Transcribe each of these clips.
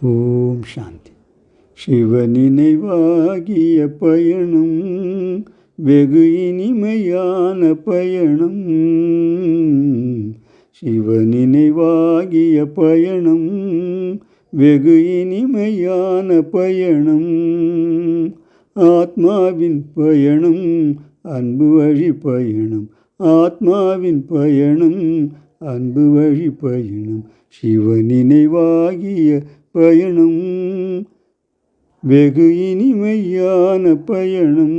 ஓம் சாந்தி. சிவ நினைவாகிய பயணம் வெகு இனிமையான பயணம். சிவ நினைவாகிய பயணம் வெகு இனிமையான பயணம். ஆத்மாவின் பயணம் அன்பு வழி பயணம். ஆத்மாவின் பயணம் அன்பு வழி பயணம். சிவ நினைவாகிய பயணம் வெகு இனிமையான பயணம்.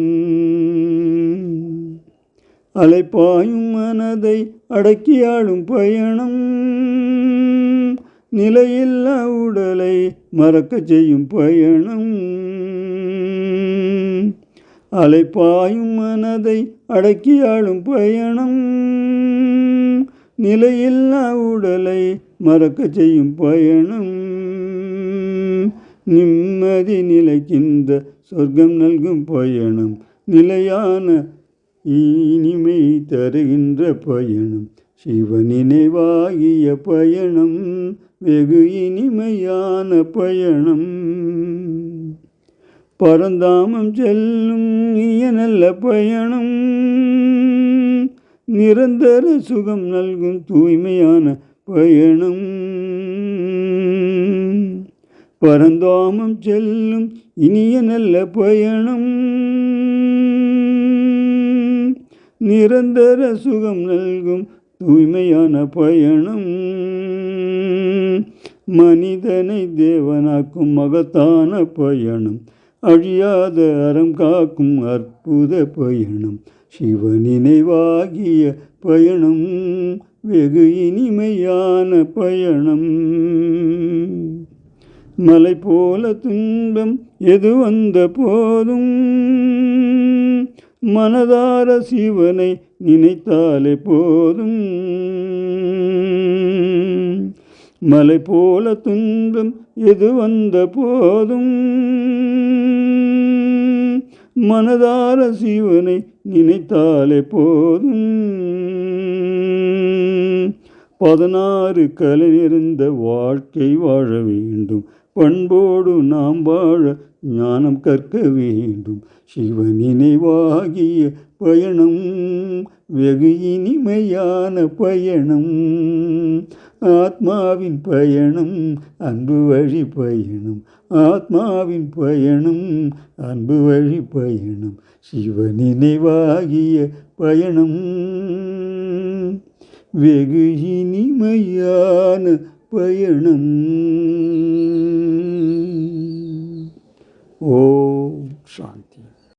அலைப்பாயும் மனதை அடக்கியாளும் பயணம். நிலையில்லா உடலை மறக்கச் செய்யும் பயணம். அலைப்பாயும் மனதை அடக்கியாளும் பயணம். நிலையில்லா உடலை மறக்கச் செய்யும் பயணம். நிம்மதி நிலைக்கின்ற சொர்க்கம் நல்கும் பயணம். நிலையான இனிமை தருகின்ற பயணம். சிவ நினைவாகிய பயணம் வெகு இனிமையான பயணம். பரந்தாமம் செல்லும் இனிய நல்ல பயணம். நிரந்தர சுகம் நல்கும் தூய்மையான பயணம். பரந்தாமம் செல்லும் இனிய நல்ல பயணம். நிரந்தர சுகம் நல்கும் தூய்மையான பயணம். மனிதனை தேவனாக்கும் மகத்தான பயணம். அழியாத அறம் காக்கும் அற்புத பயணம். சிவ நினைவாகிய பயணம் வெகு இனிமையான பயணம். மலை போல துன்பம் எது வந்த போதும் மனதார சிவனை நினைத்தாலே போதும். மலை போல துன்பம் எது வந்த போதும் மனதார சிவனை நினைத்தாலே போதும். 16 கலை நிறைந்த வாழ்க்கை வாழ வேண்டும். பண்போடு நாம் வாழ ஞானம் கற்க வேண்டும். சிவ நினைவாகிய பயணம் வெகு இனிமையான பயணம். ஆத்மாவின் பயணம் அன்பு வழி பயணம். ஆத்மாவின் பயணம் அன்பு வழி பயணம். சிவ நினைவாகிய பயணம் வெகு இனிமையான பயணம். ஓம் சாந்தி.